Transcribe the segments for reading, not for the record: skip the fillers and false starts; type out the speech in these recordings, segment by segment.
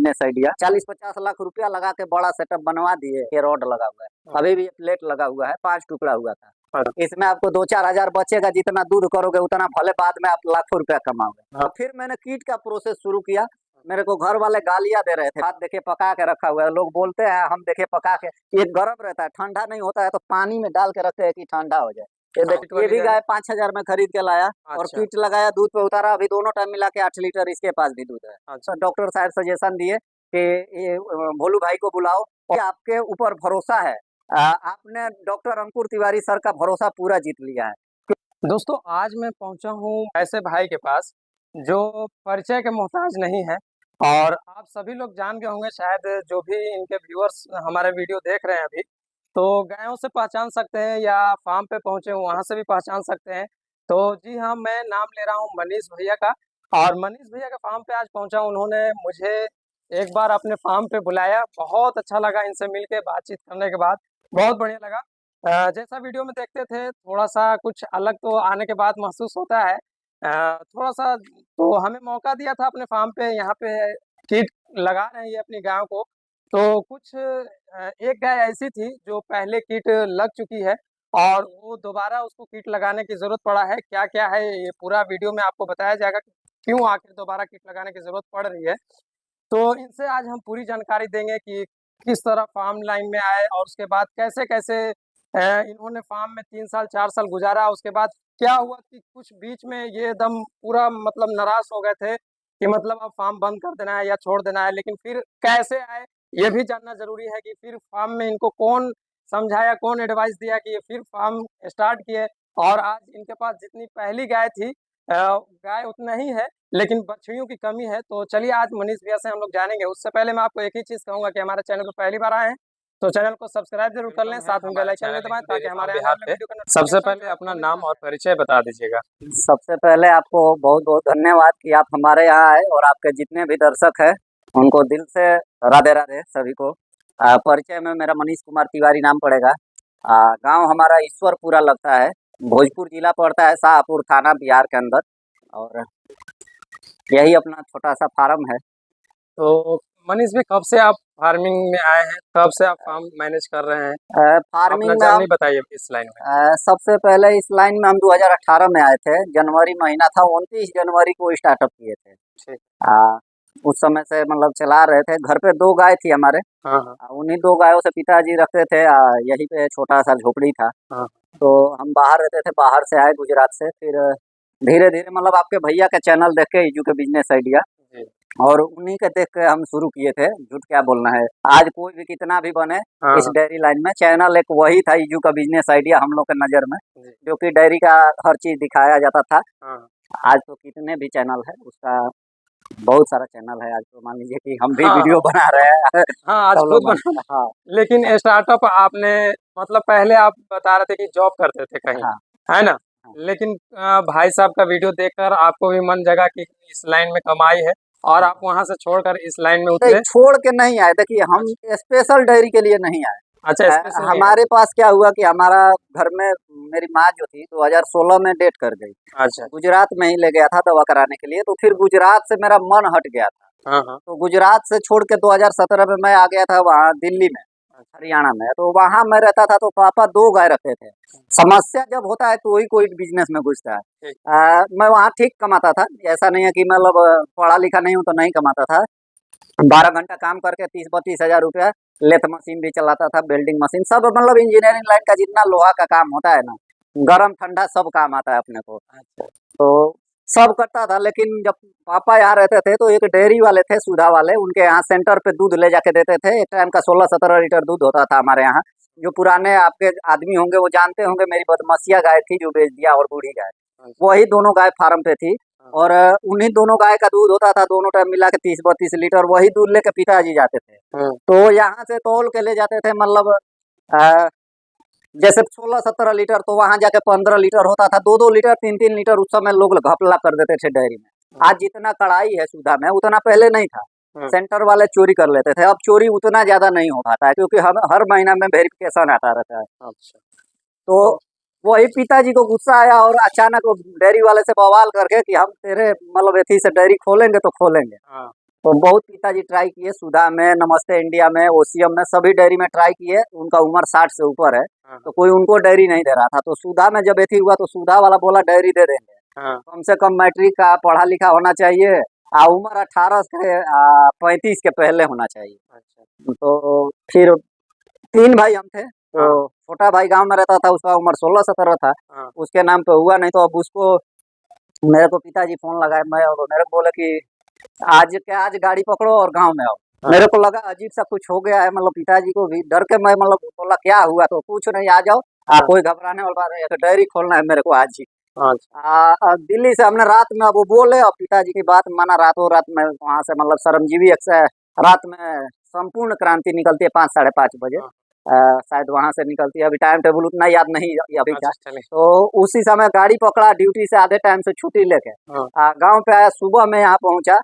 Business idea 40-50 lakh रुपया लगा के बड़ा सेटअप बनवा दिए। ये रॉड लगा हुआ है, अभी भी प्लेट लगा हुआ है, 5 टुकड़ा हुआ था। इसमें आपको 2-4 हजार बचेगा, जितना दूध करोगे उतना भले बाद में आप लाखों रुपया कमाओगे। तो फिर मैंने कीट का प्रोसेस शुरू किया। मेरे को घर वाले गालियां दे रहे थे, हाथ देखे पका के रखा हुआ है। लोग बोलते हैं हम देखे पका के, ये गर्म रहता है, ठंडा नहीं होता है, तो पानी में डाल के रखते हैं कि ठंडा हो जाए। ये देखिए, ये भी गाय 5,000 में खरीद के लाया और किट लगाया, दूध पे उतारा। अभी दोनों टाइम मिला के 8 लीटर इसके पास भी दूध है। अच्छा। डॉक्टर साहब सजेशन दिए कि ये भोलू भाई को बुलाओ, आपके ऊपर भरोसा है। आपने डॉक्टर अंकुर तिवारी सर का भरोसा पूरा जीत लिया है। दोस्तों, आज मैं पहुंचा हूं ऐसे भाई के पास जो परिचय के मोहताज नहीं है, और आप सभी लोग जान गए होंगे शायद, जो भी इनके व्यूअर्स हमारे वीडियो देख रहे हैं अभी, तो गायों से पहचान सकते हैं या फार्म पे पहुंचे हो वहां से भी पहचान सकते हैं। तो जी हाँ, मैं नाम ले रहा हूं मनीष भैया का, और मनीष भैया के फार्म पे आज पहुंचा। उन्होंने मुझे एक बार अपने फार्म पे बुलाया, बहुत अच्छा लगा इनसे मिलके, बातचीत करने के बाद बहुत बढ़िया लगा। जैसा वीडियो में देखते थे, थोड़ा सा कुछ अलग तो आने के बाद महसूस होता है। थोड़ा सा तो हमें मौका दिया था अपने फार्म पे, यहाँ पे किट लगा रहे हैं ये अपनी गायों को। तो कुछ एक गाय ऐसी थी जो पहले किट लग चुकी है, और वो दोबारा उसको किट लगाने की जरूरत पड़ा है। क्या क्या है ये पूरा वीडियो में आपको बताया जाएगा कि क्यों आखिर दोबारा किट लगाने की जरूरत पड़ रही है। तो इनसे आज हम पूरी जानकारी देंगे कि किस तरह फार्म लाइन में आए, और उसके बाद कैसे कैसे इन्होंने फार्म में 3 साल 4 साल गुजारा। उसके बाद क्या हुआ कि कुछ बीच में ये एकदम पूरा मतलब नाराज हो गए थे कि मतलब अब फार्म बंद कर देना है या छोड़ देना है, लेकिन फिर कैसे आए ये भी जानना जरूरी है कि फिर फार्म में इनको कौन समझाया, कौन एडवाइस दिया कि ये फिर फार्म स्टार्ट किए। और आज इनके पास जितनी पहली गाय थी, गाय उतना ही है, लेकिन बछड़ियों की कमी है। तो चलिए आज मनीष भैया से हम लोग जानेंगे। उससे पहले मैं आपको एक ही चीज कहूंगा कि हमारे चैनल पर पहली बार आए हैं तो चैनल को सब्सक्राइब जरूर कर लें, साथ में बेल आइकन भी दबाएं ताकि हमारे आने वाले वीडियो का सबसे पहले अपना नाम और परिचय बता दीजिएगा। सबसे पहले आपको बहुत बहुत धन्यवाद कि आप हमारे यहाँ आए, और आपके जितने भी दर्शक हैं उनको दिल से राधे राधे सभी को। परिचय में मेरा मनीष कुमार तिवारी नाम पड़ेगा। गांव हमारा ईश्वरपुरा लगता है, भोजपुर जिला पड़ता है, शाहपुर थाना, बिहार के अंदर। और यही अपना छोटा सा फार्म है। तो मनीष भाई, कब से आप फार्मिंग में आए हैं, कब से आप फार्म मैनेज कर रहे हैं? फार्मिंग अपना में जर्नी बताइए इस लाइन में। सबसे पहले इस लाइन में हम 2018 में आए थे। जनवरी महीना था, 29 जनवरी को स्टार्टअप किए थे। उस समय से मतलब चला रहे थे। घर पे 2 गाय थी हमारे। उन्हीं 2 गायों से पिताजी रखते थे। यहीं पे छोटा सा झोपड़ी था। तो हम बाहर रहते थे, बाहर से आए गुजरात से। फिर धीरे धीरे मतलब आपके भैया का चैनल देख के, इजू के बिजनेस आइडिया, और उन्हीं के देख के हम शुरू किए थे। झूठ क्या बोलना है, आज कोई भी कितना भी बने इस डेयरी लाइन में, चैनल एक वही था, इजू का बिजनेस आइडिया हम लोग के नजर में, जो कि डेयरी का हर चीज दिखाया जाता था। आज तो कितने भी चैनल है, उसका बहुत सारा चैनल है। आज तो मान लीजिए कि हम भी वीडियो बना रहे हैं। आज खुद बना। हाँ, लेकिन स्टार्टअप आपने मतलब पहले आप बता रहे थे कि जॉब करते थे कहीं, है ना? लेकिन भाई साहब का वीडियो देखकर आपको भी मन जगा कि इस लाइन में कमाई है, और आप वहां से छोड़कर इस लाइन में उतरे। छोड़ के नहीं आए। देखिए, हम स्पेशल डेयरी के लिए नहीं आए। अच्छा, स्पेशल हमारे पास क्या हुआ कि हमारा घर में मेरी माँ जो थी 2016 में डेथ कर गई। अच्छा। गुजरात में ही ले गया था दवा कराने के लिए। तो फिर गुजरात से मेरा मन हट गया था। तो गुजरात से छोड़ के 2017 में मैं आ गया था वहाँ दिल्ली में, हरियाणा में। तो वहाँ मैं रहता था, तो पापा 2 गाय रखते थे। समस्या जब होता है तो वही कोई बिजनेस में घुसता है। मैं वहाँ ठीक कमाता था, ऐसा नहीं है कि मतलब पढ़ा लिखा नहीं हूँ तो नहीं कमाता था। 12 घंटा काम करके 30-32 हजार रुपया, लेथ मशीन भी चलाता था, वेल्डिंग मशीन, सब मतलब इंजीनियरिंग लाइन का जितना लोहा का काम होता है ना, गरम ठंडा सब काम आता है अपने को। तो सब करता था। लेकिन जब पापा यहाँ रहते थे तो एक डेयरी वाले थे, सुधा वाले, उनके यहाँ सेंटर पे दूध ले जाके देते थे। एक टाइम का 16-17 लीटर दूध होता था हमारे यहाँ। जो पुराने आपके आदमी होंगे वो जानते होंगे, मेरी बदमसिया गाय थी जो बेच दिया, और बूढ़ी गाय, वही दोनों गाय फार्म पे थी। और उन्हीं दोनों गाय का दूध होता था, दोनों टाइम मिला के 30-32 लीटर। वही दूध लेके पिताजी जाते थे। तो यहाँ से तौल के ले जाते थे, मतलब जैसे 16-17 लीटर, तो वहाँ जाके 15 लीटर होता था। 2-2 लीटर 3-3 लीटर उस समय लोग घपला कर देते थे डेयरी में। आज जितना कड़ाई है सुधा में, उतना पहले नहीं था। सेंटर वाले चोरी कर लेते थे। अब चोरी उतना ज्यादा नहीं हो पाता है, क्योंकि हम हर महीना में वेरिफिकेशन आता रहता है। अच्छा। तो वही पिताजी को गुस्सा आया, और अचानक वो डेयरी वाले से बवाल करके कि हम तेरे मतलब एथी से डेयरी खोलेंगे तो खोलेंगे। तो बहुत पिताजी ट्राई किए, सुधा में, नमस्ते इंडिया में, ओसीएम में, सभी डेयरी में ट्राई किए। उनका उम्र 60 से ऊपर है, तो कोई उनको डेयरी नहीं दे रहा था। तो सुधा में जब एथी हुआ तो सुधा वाला बोला डेयरी दे देंगे, कम से कम मैट्रिक का पढ़ा लिखा होना चाहिए, उम्र 18 से 35 के पहले होना चाहिए। तो फिर 3 भाई हम थे, तो छोटा भाई गांव में रहता था, उसका उम्र 16-17 था, उसके नाम पे हुआ नहीं। तो अब उसको मेरे को पिताजी फोन लगाए, मैं और मेरे को बोले कि आज गाड़ी पकड़ो और गांव में आओ। मेरे को लगा अजीब सा कुछ हो गया है, मतलब पिताजी को भी डर के मैं मतलब बोला क्या हुआ, तो कुछ नहीं, आ जाओ, कोई घबराने वाली बात नहीं है, डेयरी खोलना है मेरे को आज ही। दिल्ली से हमने रात में, अब वो बोले और पिताजी की बात माना, रातों रात में वहाँ से मतलब श्रमजीवी से रात में संपूर्ण क्रांति निकलती है 5-5:30 बजे, शायद वहाँ से निकलती है, अभी टाइम टेबल उतना याद नहीं अभी का। तो उसी समय गाड़ी पकड़ा, ड्यूटी से आधे टाइम से छुट्टी लेके गांव पे आया, सुबह में यहाँ पहुंचा।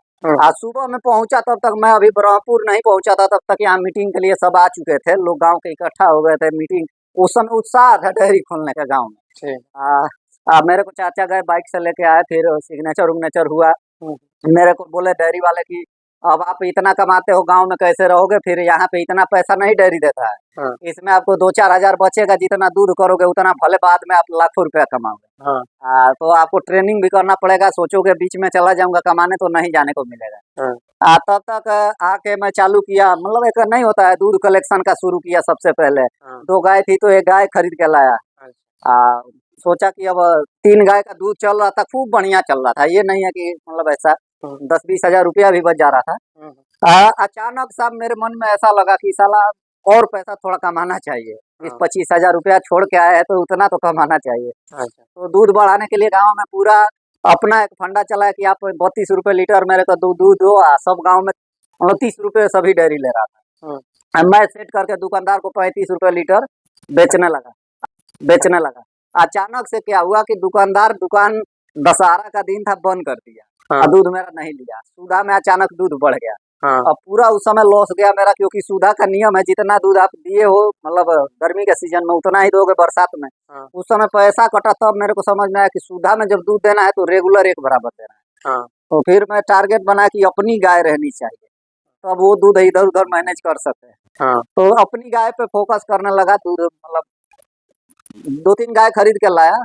सुबह में पहुंचा तब तक मैं अभी ब्रह्मपुर नहीं पहुंचा था, तब तक यहाँ मीटिंग के लिए सब आ चुके थे, लोग गांव के इकट्ठा हो गए थे मीटिंग। उस समय उत्साह था डेयरी खोलने का गांव में। मेरे को चाचा गए, बाइक से लेके आए, फिर सिग्नेचर उग्नेचर हुआ। मेरे को बोले डेयरी वाले की अब आप इतना कमाते हो, गांव में कैसे रहोगे, फिर यहाँ पे इतना पैसा नहीं डेयरी देता है, इसमें आपको 2-4 हजार बचेगा, जितना दूध करोगे उतना भले बाद में आप लाखों रुपया कमाओगे। तो आपको ट्रेनिंग भी करना पड़ेगा, सोचोगे बीच में चला जाऊंगा कमाने तो नहीं जाने को मिलेगा। तब तक आके मैं चालू किया, मतलब एक नहीं होता है, दूध कलेक्शन का शुरू किया। सबसे पहले 2 गाय थी, तो 1 गाय खरीद के लाया। सोचा कि अब 3 गाय का दूध चल रहा था, खूब बढ़िया चल रहा था, ये नहीं है कि मतलब ऐसा 10-20 हजार रुपया भी बच जा रहा था। अचानक सा मेरे मन में ऐसा लगा कि साला और पैसा थोड़ा कमाना चाहिए, इस 25 हजार रुपया छोड़ के आया है तो उतना तो कमाना चाहिए। तो दूध बढ़ाने के लिए गांव में पूरा अपना एक फंडा चला है कि आप 32 रुपए लीटर मेरे को दूध दो। सब गांव में 30 रुपए सभी डेयरी ले रहा था। मैं सेट करके दुकानदार को 35 रुपए लीटर बेचने लगा। अचानक से क्या हुआ कि दुकान दशहरा का दिन था, बंद कर दिया। दूध मेरा नहीं लिया। सुधा में अचानक दूध बढ़ गया। अब पूरा उस समय लॉस गया मेरा, क्योंकि सुधा का नियम है जितना दूध आप दिए हो, मतलब गर्मी के सीजन में उतना ही दोगे बरसात में। उस समय पैसा कटा, तब मेरे को समझ में आया कि सुधा में जब दूध देना है तो रेगुलर एक बराबर देना है। तो फिर मैं टारगेट बना कि अपनी गाय रहनी चाहिए, तो अब वो दूध इधर उधर मैनेज कर सकते हैं। तो अपनी गाय पे फोकस करने लगा। दूध मतलब 2-3 गाय खरीद के लाया।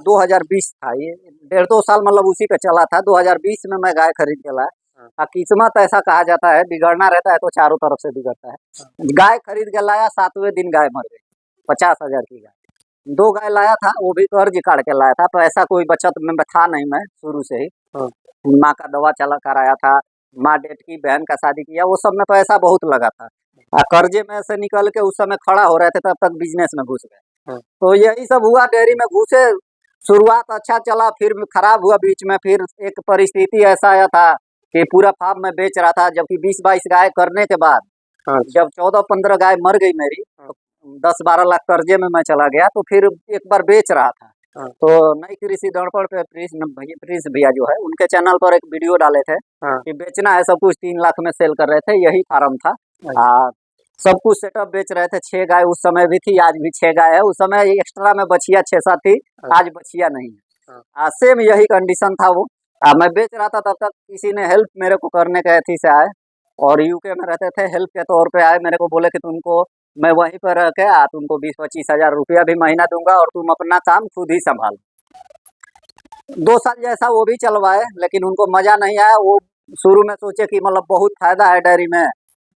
2020 था ये, 1.5-2 साल मतलब उसी पे चला था। 2020 में मैं गाय खरीद के लाया। किस्मत ऐसा कहा जाता है, बिगड़ना रहता है तो चारों तरफ से बिगड़ता है। गाय खरीद के लाया, 7वें दिन गाय मर गई। 50 हजार की गाय। 2 गाय लाया था, वो भी कर्ज काट के लाया था, पैसा कोई बचत में था नहीं। मैं शुरू से ही माँ का दवा चला कराया था, माँ डेट की, बहन का शादी किया, वो सब में पैसा बहुत लगा था। कर्जे में से निकल के उस समय खड़ा हो रहे थे, तब तक बिजनेस में घुस गए। तो यही सब हुआ, डेयरी में घुसे। शुरुआत अच्छा चला, फिर खराब हुआ बीच में। फिर एक परिस्थिति ऐसा आया था कि पूरा फार्म में बेच रहा था, जबकि 20-22 गाय करने के बाद जब 14-15 गाय मर गई मेरी, तो 10-12 लाख कर्जे में मैं चला गया। तो फिर एक बार बेच रहा था, तो नई कृषि दर्पण पे प्रिंस भैया जो है, उनके चैनल पर एक वीडियो डाले थे कि बेचना है सब कुछ, 3 लाख में सेल कर रहे थे। यही फार्म था। सब कुछ सेटअप बेच रहे थे। 6 गाय उस समय भी थी, आज भी 6 गाय है। उस समय एक्स्ट्रा में बछिया 6-7 थी, आज बछिया नहीं है। सेम यही कंडीशन था वो। मैं बेच रहा था, तब तक किसी ने हेल्प मेरे को करने के अथी से आए, और यूके में रहते थे, हेल्प के तौर पे आए। मेरे को बोले कि तुमको मैं वहीं पर रह के तुमको 20-25 हजार रुपया भी महीना दूंगा, और तुम अपना काम खुद ही संभालो। 2 साल जैसा वो भी चलवाए, लेकिन उनको मजा नहीं आया। वो शुरू में सोचे कि मतलब बहुत फायदा है डेयरी में,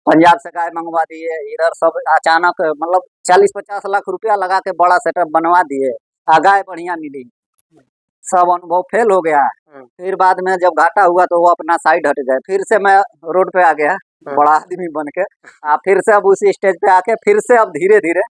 पंजाब से गाय मंगवा दिए, इधर सब अचानक मतलब 40-50 लाख रुपया लगा के बड़ा सेटअप बनवा दिए। गाय बढ़िया मिली, सब अनुभव फेल हो गया। फिर बाद में जब घाटा हुआ तो वो अपना साइड हट गए। फिर से मैं रोड पे आ गया, बड़ा आदमी बन के। फिर से अब उसी स्टेज पे आके फिर से अब धीरे धीरे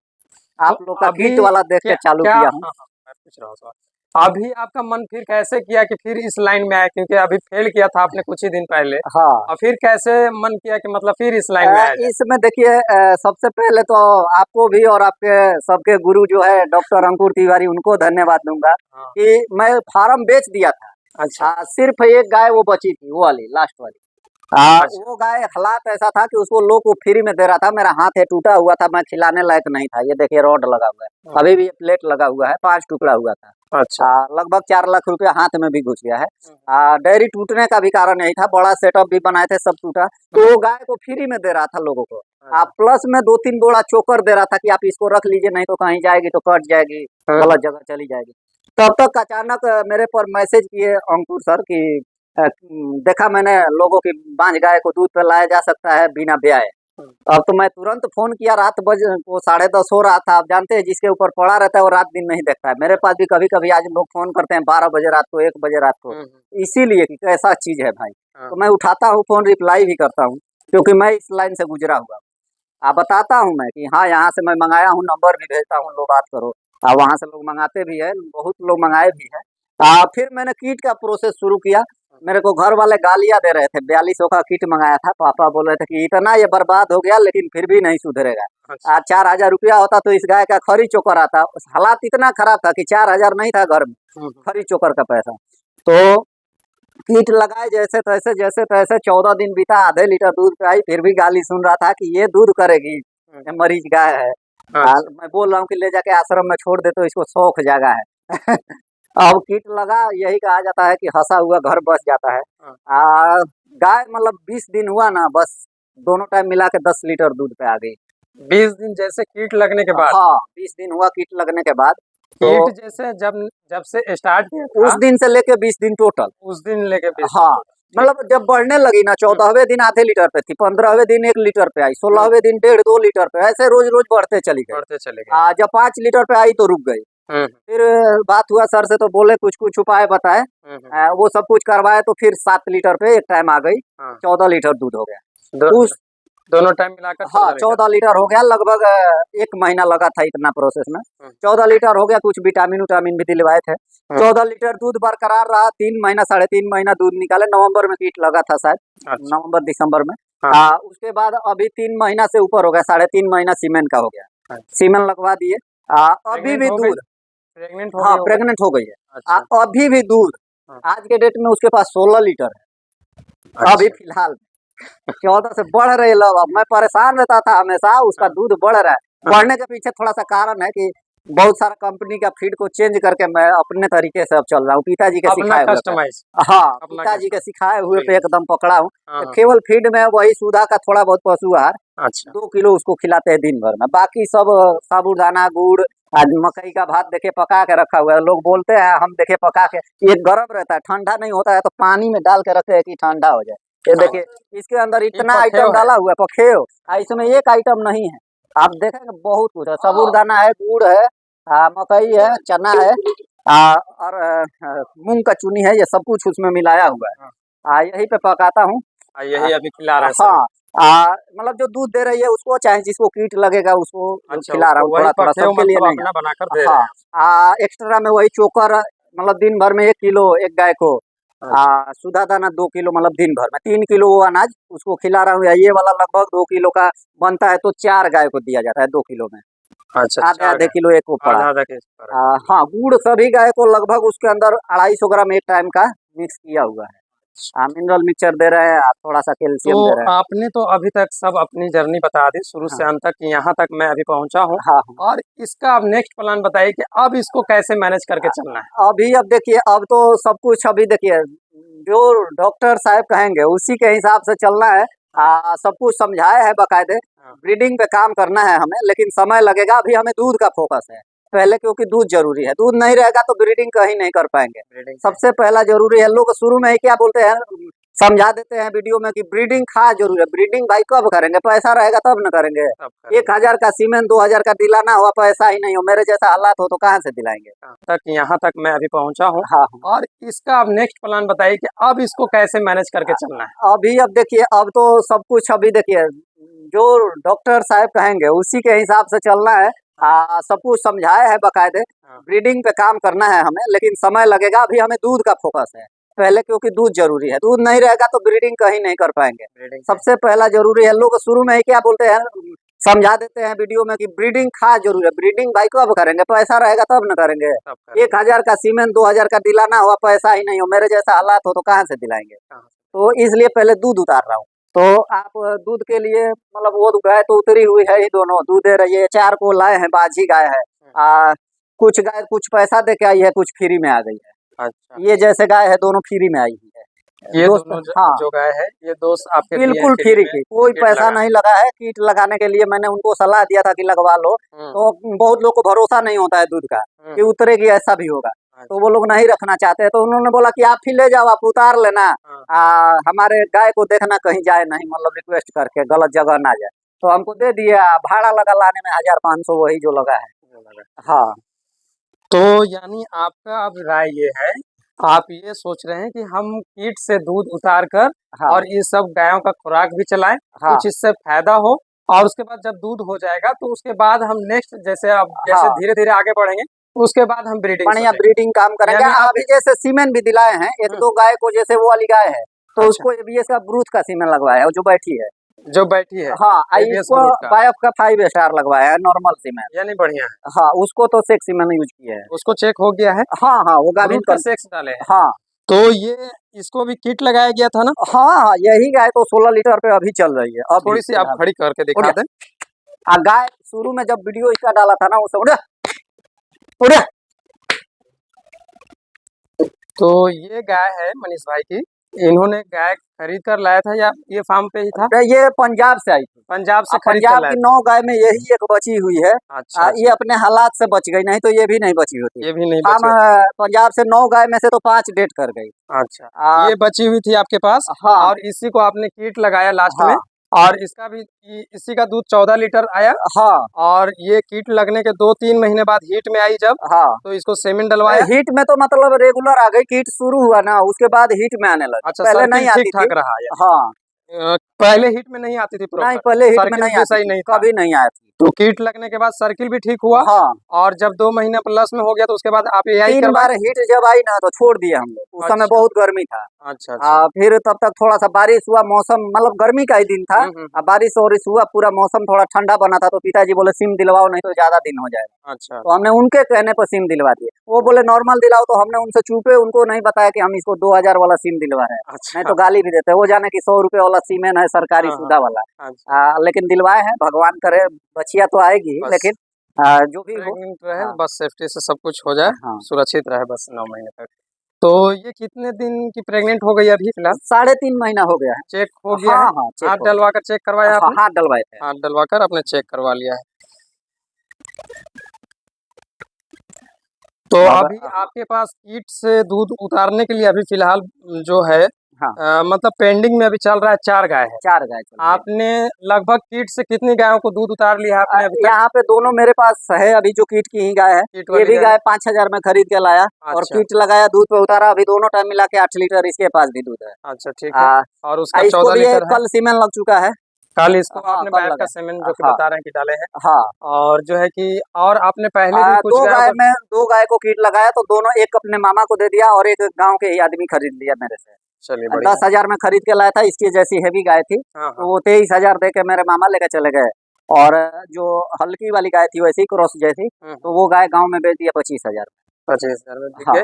आप लोग का किट वाला देख के चालू किया हूँ। मैं पूछ रहा हूँ, अभी आपका मन फिर कैसे किया कि फिर इस लाइन में आए, क्योंकि अभी फेल किया था आपने कुछ ही दिन पहले। हाँ, और फिर कैसे मन किया कि मतलब फिर इस लाइन में आए? इसमें देखिए, सबसे पहले तो आपको भी और आपके सबके गुरु जो है डॉक्टर अंकुर तिवारी, उनको धन्यवाद दूंगा कि मैं फार्म बेच दिया था। अच्छा। सिर्फ एक गाय वो बची थी, वो वाली लास्ट वाली, अच्छा। वो गाय हालात ऐसा था कि उसको लोग को फ्री में दे रहा था, मेरा हाथ है टूटा हुआ था, मैं खिलाने लायक नहीं था। ये देखिए रॉड लगा हुआ है, अभी भी ये प्लेट लगा हुआ है, 5 टुकड़ा हुआ था। अच्छा। लगभग 4 लाख रुपया हाथ में भी घुस गया है। डेयरी टूटने का भी कारण यही था, बड़ा सेटअप भी बनाए थे, सब टूटा। तो वो गाय को फ्री में दे रहा था लोगों को। प्लस में 2-3 बोरा चोकर दे रहा था कि आप इसको रख लीजिए, नहीं तो कहीं जाएगी तो कट जाएगी, गलत जगह चली जाएगी। तब तक अचानक मेरे पर मैसेज किए अंकुर सर कि देखा मैंने लोगों की बांझ गाय को दूध पिलाया जा सकता है बिना ब्याए। अब तो मैं तुरंत फोन किया, रात बज वो 10:30 हो रहा था। आप जानते हैं जिसके ऊपर पड़ा रहता है वो रात दिन नहीं देखता है। मेरे पास भी कभी कभी आज लोग फोन करते हैं 12 बजे रात को, 1 बजे रात को, इसीलिए कि कैसा चीज है भाई। तो मैं उठाता हूँ फोन, रिप्लाई भी करता हूँ, क्योंकि मैं इस लाइन से गुजरा हुआ। बताता हूँ मैं कि हाँ यहाँ से मैं मंगाया हूँ, नंबर भी भेजता हूँ, लो बात करो। वहाँ से लोग मंगाते भी है, बहुत लोग मंगाए भी है। फिर मैंने किट का प्रोसेस शुरू किया। मेरे को घर वाले गालियां दे रहे थे, 4200 का किट मंगाया था। पापा बोल रहे थे कि इतना ये बर्बाद हो गया लेकिन फिर भी नहीं सुधरेगा। अच्छा। 4,000 रुपया होता तो इस गाय का खरी चोकर आता। हालात इतना खराब था कि 4,000 नहीं था घर में खरी चोकर का पैसा। तो किट लगाए जैसे तैसे 14 दिन बीता, आधे लीटर दूध पे आई, फिर भी गाली सुन रहा था कि ये दूध करेगी, ये मरीज गाय है। मैं बोल रहा हूँ कि ले जाके आश्रम में छोड़ दे तो इसको शौक जागा है। अब किट लगा, यही कहा जाता है कि हंसा हुआ घर बस जाता है। गाय मतलब 20 दिन हुआ ना, बस दोनों टाइम मिला के 10 लीटर दूध पे आ गई। 20 दिन जैसे कीट लगने के बाद? हाँ, 20 दिन हुआ किट लगने के बाद। तो कीट जैसे जब जब से स्टार्ट किया उस था, दिन से लेके 20 दिन टोटल। उस दिन लेके 20 दिन हाँ, टोटल। मतलब जब बढ़ने लगी ना, 14वें दिन आधे लीटर पे थी, 15वें दिन 1 लीटर पे आई, 16वें दिन 1.5-2 लीटर पे, ऐसे रोज रोज बढ़ते चली गई। बढ़ते चले गए। जब 5 लीटर पे आई तो रुक गई। फिर बात हुआ सर से, तो बोले कुछ कुछ उपाय बताए। वो सब कुछ करवाए तो फिर 7 लीटर पे एक टाइम आ गई। 14 लीटर दूध हो गया उस दोनों टाइम मिलाकर। हाँ 14 लीटर हो गया। लगभग 1 महीना लगा था इतना प्रोसेस में। 14 लीटर हो गया, कुछ विटामिन उटामिन भी दिलवाए थे। 14 लीटर दूध बरकरार रहा, 3 महीना 3.5 महीना दूध निकाले। नवंबर में कीट लगा था शायद, नवंबर दिसंबर में। उसके बाद अभी 3 महीना से ऊपर हो गया, 3.5 महीना सीमेन का हो गया। सीमेन लगवा दिए। अभी भी दूध, हाँ प्रेग्नेंट हो गई है। अभी भी दूध आज के डेट में उसके पास 16 लीटर है अभी फिलहाल। 14 से बढ़ रही लव। अब मैं परेशान रहता था हमेशा, उसका दूध बढ़ रहा है। बढ़ने के पीछे थोड़ा सा कारण है कि बहुत सारा कंपनी का फीड को चेंज करके मैं अपने तरीके से अब चल रहा हूँ, पिताजी के सिखाए हुए पे। हाँ, पिताजी के सिखाए हुए पे एकदम पकड़ा हूँ। केवल फीड में वही सुधा का थोड़ा बहुत पशु आहार, 2 किलो उसको खिलाते हैं दिन भर में। बाकी सब साबूदाना, गुड़, आज मकई का भात देखे पका के रखा हुआ है। लोग बोलते हैं, हम देखे पका के, ये गर्म रहता है, ठंडा नहीं होता है, तो पानी में डाल के रखते हैं कि ठंडा हो जाए। ये देखिए इसके अंदर इतना आइटम डाला हुआ है, पखेव। इसमें एक आइटम नहीं है, आप देखेंगे बहुत कुछ है। साबूदाना है, गुड़ है, मकई है, चना है, और मूंग का चुनी है, ये सब कुछ उसमें मिलाया हुआ है। यही पे पकाता हूँ, यही अभी खिला रहा है। हाँ, मतलब जो दूध दे रही है उसको, चाहे जिसको कीट लगेगा उसको खिला रहा हूँ, थोड़ा थोड़ा, सबके लिए नहीं। हाँ, एक्स्ट्रा में वही चोकर, मतलब दिन भर में 1 किलो एक गाय को। सुधा दाना 2 किलो, मतलब दिन भर में 3 किलो वो अनाज उसको खिला रहा हूँ। ये वाला लगभग 2 किलो का बनता है, तो 4 गाय को दिया जाता है 2 किलो में। आधे किलो एक को पड़ा। हाँ, गुड़ सभी गाय को लगभग उसके अंदर 250 ग्राम एक टाइम का मिक्स किया हुआ है। मिनरल मिक्सचर दे रहे हैं, थोड़ा सा कैल्शियम दे रहे हैं। आपने तो अभी तक सब अपनी जर्नी बता दी शुरू से अंत तक, यहाँ तक मैं अभी पहुँचा हूँ। और इसका अब नेक्स्ट प्लान बताइए कि अब इसको कैसे मैनेज करके चलना है। अब देखिए, अब तो सब कुछ, अभी देखिए जो डॉक्टर साहब कहेंगे उसी के हिसाब से चलना है। सब कुछ समझाया है बकायदे। ब्रीडिंग पे काम करना है हमें, लेकिन समय लगेगा। अभी हमें दूध का फोकस है पहले, क्योंकि दूध जरूरी है। दूध नहीं रहेगा तो ब्रीडिंग कहीं नहीं कर पाएंगे। सबसे पहला जरूरी है। लोग शुरू में ही क्या बोलते हैं, समझा देते हैं वीडियो में कि ब्रीडिंग खास जरूरी है। ब्रीडिंग भाई कब करेंगे, पैसा रहेगा तब न करेंगे। 1000 का सीमेंट 2000 का दिलाना हुआ, पैसा ही नहीं हो, मेरे जैसा हालात हो तो कहाँ से दिलाएंगे। तक यहाँ तक मैं अभी पहुँचा हूँ। और इसका अब नेक्स्ट प्लान बताइए कि अब इसको कैसे मैनेज करके चलना है। अब देखिए, अब तो सब कुछ, अभी देखिए जो डॉक्टर साहब कहेंगे उसी के हिसाब से चलना है। सब कुछ समझाया है बकायदे। ब्रीडिंग पे काम करना है हमें, लेकिन समय लगेगा। अभी हमें दूध का फोकस है पहले, क्योंकि दूध जरूरी है। दूध नहीं रहेगा तो ब्रीडिंग कहीं नहीं कर पाएंगे। सबसे पहला जरूरी है। लोग शुरू में ही क्या बोलते हैं, समझा देते हैं वीडियो में कि ब्रीडिंग खास जरूरी है। ब्रीडिंग भाई कब करेंगे, पैसा रहेगा तब न करेंगे। 1000 का सीमेंट 2000 का दिलाना हुआ, पैसा ही नहीं हो, मेरे जैसा हालात हो तो कहाँ से दिलाएंगे। तो इसलिए पहले दूध उतार रहा हूँ। तो आप दूध के लिए मतलब वो गाय तो उतरी हुई है ही, दोनों दूध दे रही है। 4 को लाए हैं, बाजी गाय है। कुछ गाय कुछ पैसा दे के आई है, कुछ फ्री में आ गई है। अच्छा, ये जैसे गाय है दोनों फ्री में आई हुई है। ये दोस्त दोनों हाँ, जो गाय है ये दोस्त आपके दिए हैं बिल्कुल फ्री फ्री में की, कोई कीट पैसा लगाने नहीं लगा है। कीट लगाने के लिए मैंने उनको सलाह दिया था कि लगवा लो। तो बहुत लोग को भरोसा नहीं होता है दूध का कि उतरेगी, ऐसा भी होगा। तो वो लोग नहीं रखना चाहते हैं। तो उन्होंने बोला कि आप ही ले जाओ, आप उतार लेना। हमारे गाय को देखना कहीं जाए नहीं, मतलब रिक्वेस्ट करके गलत जगह ना जाए। तो हमको दे दिया, भाड़ा लगा लाने में 1500 वही जो लगा है। हाँ तो यानी आपका अब राय ये है, आप ये सोच रहे हैं कि हम कीट से दूध उतार कर हाँ और ये सब गायों का खुराक भी चलाएं, हाँ कुछ इससे फायदा हो, और उसके बाद जब दूध हो जाएगा तो उसके बाद हम नेक्स्ट जैसे अब जैसे हाँ, धीरे धीरे आगे बढ़ेंगे उसके बाद हम ब्रीडिंग बढ़िया सोचेंगे। ब्रीडिंग काम करेंगे। यानी आप अभी जैसे सीमेन भी दिलाए हैं एक दो गाय को, जैसे वो वाली गाय है तो अच्छा, उसको एबीएस का ब्रूथ का सीमेन लगवाया है, जो बैठी है। जो बैठी है हाँ, एबीएस इसको ब्रूट का, बायोफ का 5 स्टार लगवाया है, नॉर्मल सीमेन। यानी बढ़िया है। हाँ, उसको तो सेक्स सीमेन यूज किया है। उसको चेक हो गया है, हाँ हाँ, वो गाभिन ब्रूट का सेक्स डाले हैं। हाँ तो ये इसको भी किट लगाया गया था ना? हाँ हाँ, यही गाय तो 16 लीटर पे अभी चल रही है। अभी थोड़ी सी आप खड़ी करके दिखा दें। गाय शुरू में जब वीडियो इसका डाला था ना, उसे उड़ा उड़ा। तो ये गाय है मनीष भाई की, इन्होंने गाय खरीद कर लाया था या ये फार्म पे ही था? ये पंजाब से आई थी। पंजाब से खरीद कर पंजाब लाया की था। 9 गाय में यही एक बची हुई है। अच्छा, ये अच्छा, अपने हालात से बच गई, नहीं तो ये भी नहीं बची होती। ये भी नहीं हम बची होती। पंजाब से 9 गाय में से तो 5 डेट कर गई। अच्छा, आ, ये बची हुई थी आपके पास हाँ और इसी को आपने कीट लगाया लास्ट में, हाँ और इसका भी इसी का दूध 14 लीटर आया, हाँ और ये कीट लगने के 2-3 महीने बाद हीट में आई जब, हाँ। तो इसको सेमेन डलवाया। हीट में तो मतलब रेगुलर आ गई, कीट शुरू हुआ ना उसके बाद हीट में आने लगी, अच्छा, पहले सर्किल नहीं ठीक आती थी। ठाक रहा यानी। हाँ, पहले हीट में नहीं आती थी नहीं प्रॉपर, पहले हीट में सर्किल नहीं भी आती सही थी, नहीं था। कभी नहीं आई थी। तो कीट लगने के बाद सर्किल भी ठीक हुआ, हाँ, और जब 2 महीने प्लस में हो गया तो उसके बाद आप एआई 3 करवाए। बार हीट जब आई ना तो छोड़ दिए हम लोग। उस समय अच्छा, बहुत गर्मी था। अच्छा, अच्छा। फिर तब तक थोड़ा सा बारिश हुआ, मौसम मतलब गर्मी का ही दिन था। हम्म, हम्म, बारिश वारिश हुआ, पूरा मौसम थोड़ा ठंडा बना था। तो पिताजी बोले सिम दिलवाओ, नहीं तो ज्यादा दिन हो जाएगा। अच्छा, तो हमने उनके कहने पर सिम दिलवा दिए। वो बोले नॉर्मल दिलाओ, तो हमने उनसे चूपे, उनको नहीं बताया कि हम इसको 2000 वाला सिम दिलवा रहे हैं, नहीं अच्छा। तो गाली भी देते। वो जाने की 100 रुपए वाला सीमेन है, सरकारी हाँ, सुधा हाँ, वाला। अच्छा। लेकिन दिलवाए हैं, भगवान करे बचिया तो आएगी ही, बस लेकिन जो भी हो। प्रेग्नेंट रहे, हाँ बस सेफ्टी से सब कुछ हो जाए, हाँ, सुरक्षित रहे बस 9 महीने तक। तो ये कितने दिन की प्रेग्नेंट हो गई अभी फिलहाल? 3.5 महीना हो गया है। चेक हो गया हाँ है? हाँ, चेक हाथ हो डलवा कर चेक करवाया गया। हाँ, आपने? हाथ डलवाए थे। हाथ डलवा कर आपने चेक करवा लिया है। तो अब अभी आपके पास कीट से दूध उतारने के लिए अभी फिलहाल जो है हाँ, मतलब पेंडिंग में अभी चल रहा है 4 गाय है। 4 गाय चल रही है। आपने लगभग कीट से कितनी गायों को दूध उतार लिया है आपने अभी तक? यहाँ पे दोनों मेरे पास है अभी, जो कीट की ही गाय है। कीट ये वाली भी गाय? गाय 5000 में खरीद के लाया, और अच्छा, कीट लगाया, दूध पे उतारा। अभी दोनों टाइम मिला के 8 लीटर इसके पास भी दूध है। अच्छा, ठीक है। आ, और उसका इसको 14 भी ये लीटर है। कल सीमेन लग चुका है। कल इसको हाँ, आपने कल बायोफ का लगा। सीमेन जो कि हाँ बता रहे हैं कि डाले हैं, हाँ। और जो है कि और आपने पहले भी कुछ दो गायों गाय को। में 2 गाय को कीट लगाया, तो दोनों, एक अपने मामा को दे दिया और एक गांव के ही आदमी खरीद लिया मेरे से। चलिए बढ़िया। 10,000 में खरीद के लाया था, इसकी जैसी हैवी गाय थी। हाँ, हाँ। तो वो 23,000 दे के मेरे मामा लेके चले गए। और जो हल्की वाली गाय थी, वैसी क्रॉस जैसी, तो वो गाय गांव में बेच दिया 25,000। 25,000 में बिक हाँ, गए।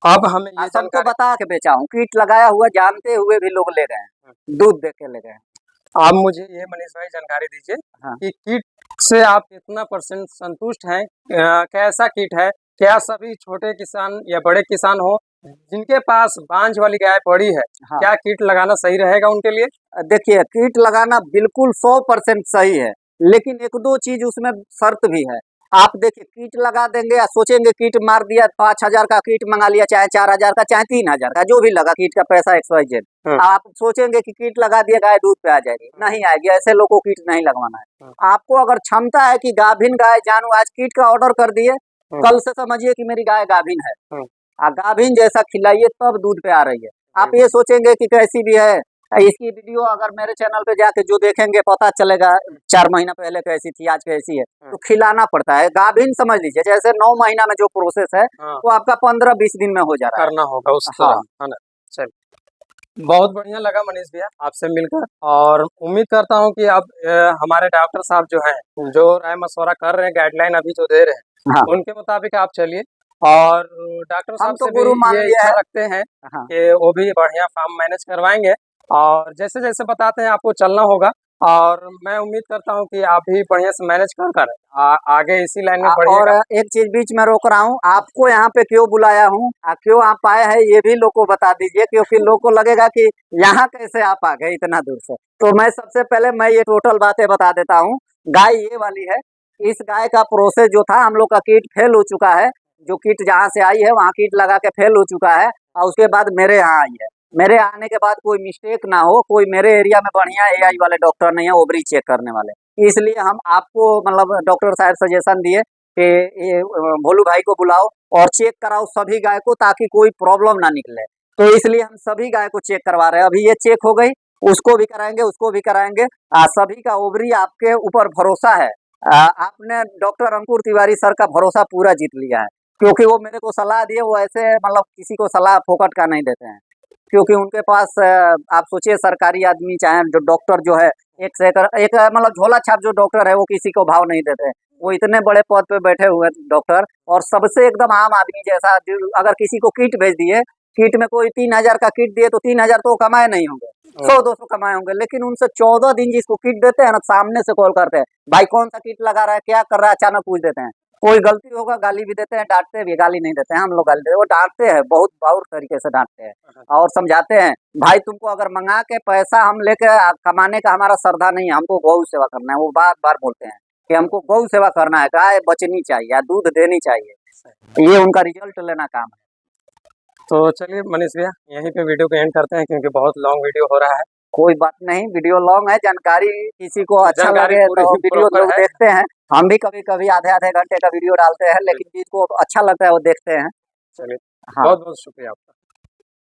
अब हमें ये सबको जानकारी, बता के बेचा हूँ, कीट लगाया हुआ जानते हुए भी लोग ले गए, दूध दे के ले गए। आप मुझे ये मनीष भाई जानकारी दीजिए हाँ। कि कीट से आप कितना % संतुष्ट हैं? कैसा कीट है? क्या सभी छोटे किसान या बड़े किसान हो जिनके पास बांझ वाली गाय पड़ी है, हाँ, क्या कीट लगाना सही रहेगा उनके लिए? देखिए, कीट लगाना बिल्कुल 100% सही है, लेकिन एक दो चीज उसमें शर्त भी है। आप देखिए, कीट लगा देंगे या सोचेंगे कीट मार दिया, 5,000 का कीट मंगा लिया, चाहे 4,000 का, चाहे 3,000 का, जो भी लगा कीट का पैसा XYZ। आप सोचेंगे कि कीट लगा दिया गाय दूध पे आ जाएगी, नहीं आएगी। ऐसे लोगों को कीट नहीं लगवाना है। आपको अगर क्षमता है कि गाभिन गाय जानू, आज कीट का ऑर्डर कर दिए, कल से समझिए कि मेरी गाय गाभिन है। गाभिन जैसा खिलाइए तब दूध पे आ रही है। आप ये सोचेंगे कि कैसी भी है, इसकी वीडियो अगर मेरे चैनल पे जाके जो देखेंगे पता चलेगा 4 महीना पहले कैसी थी, आज कैसी है। तो खिलाना पड़ता है। गाभिन समझ लीजिए जैसे 9 महीना में जो प्रोसेस है, वो आपका 15-20 दिन में हो जा रहा है। करना होगा उस हाँ। तरह, है ना? चलिए, बहुत बढ़िया लगा मनीष भैया आपसे मिलकर, और उम्मीद करता हूँ कि आप हमारे डॉक्टर साहब जो हैं, जो राय मशवरा कर रहे हैं, गाइडलाइन अभी जो दे रहे हैं, हाँ। उनके मुताबिक आप चलिए, और डॉक्टर हम साहब तो से भी गुरु मान ये लिया इच्छा है। रखते हैं हाँ कि वो भी बढ़िया फार्म मैनेज करवाएंगे, और जैसे जैसे बताते हैं आपको चलना होगा, और मैं उम्मीद करता हूँ कि आप भी बढ़िया से मैनेज कर आगे इसी लाइन में और बढ़िएगा। एक चीज बीच में रोक रहा हूँ, आपको यहाँ पे क्यों बुलाया हूँ, क्यों आप आए हैं, ये भी लोग को बता दीजिए, क्योंकि लोग को लगेगा कि यहाँ कैसे आप आ गए इतना दूर से। तो मैं सबसे पहले मैं ये टोटल बातें बता देता हूँ। गाय ये वाली है। इस गाय का प्रोसेस जो था, हम लोग का किट फेल हो चुका है। जो किट जहाँ से आई है वहाँ किट लगा के फेल हो चुका है, और उसके बाद मेरे यहाँ आई है। मेरे आने के बाद कोई मिस्टेक ना हो, कोई मेरे एरिया में बढ़िया एआई वाले डॉक्टर नहीं है ओवरी चेक करने वाले, इसलिए हम आपको मतलब डॉक्टर साहब सजेशन दिए कि ये भोलू भाई को बुलाओ और चेक कराओ सभी गाय को, ताकि कोई प्रॉब्लम ना निकले। तो इसलिए हम सभी गाय को चेक करवा रहे हैं। अभी ये चेक हो गई, उसको भी कराएंगे, उसको भी कराएंगे। सभी का ओवरी आपके ऊपर भरोसा है। आपने डॉक्टर अंकुर तिवारी सर का भरोसा पूरा जीत लिया है, क्योंकि वो मेरे को सलाह दिए। वो ऐसे मतलब किसी को सलाह फोकट का नहीं देते हैं, क्योंकि उनके पास आप सोचिए सरकारी आदमी चाहे जो डॉक्टर जो है, एक से एक मतलब झोला छाप जो डॉक्टर है वो किसी को भाव नहीं देते हैं। वो इतने बड़े पद पे बैठे हुए डॉक्टर, और सबसे एकदम आम आदमी जैसा। अगर किसी को किट भेज दिए, किट में कोई 3,000 का किट दिए तो 3,000 तो कमाए नहीं होंगे, 100-200 कमाए होंगे। लेकिन उनसे 14 दिन जिसको किट देते हैं ना, सामने से कॉल करते हैं, भाई कौन सा किट लगा रहा है, क्या कर रहा है, अचानक पूछ देते हैं। कोई गलती होगा गाली भी देते हैं, डांटते भी, गाली नहीं देते हैं हम लोग, गाली देते हैं, वो डांटते हैं, बहुत बाउर तरीके से डांटते हैं और समझाते हैं। भाई तुमको अगर मंगा के पैसा हम लेके कमाने का हमारा श्रद्धा नहीं है, हमको गौ सेवा करना है। वो बार बार बोलते हैं कि हमको गौ सेवा करना है, गाय बचनी चाहिए, दूध देनी चाहिए, ये उनका रिजल्ट लेना काम है। तो चलिए मनीष भैया, यहीं पे वीडियो को एंड करते हैं, क्योंकि बहुत लॉन्ग वीडियो हो रहा है। कोई बात नहीं, वीडियो लॉन्ग है, जानकारी किसी को अच्छा जानकारी लगे पूरी तो वीडियो प्रॉपर लोग है। देखते हैं। हम भी कभी कभी आधे आधे घंटे का वीडियो डालते हैं, लेकिन जिसको अच्छा लगता है वो देखते हैं। चलिए, हाँ। बहुत बहुत शुक्रिया आपका।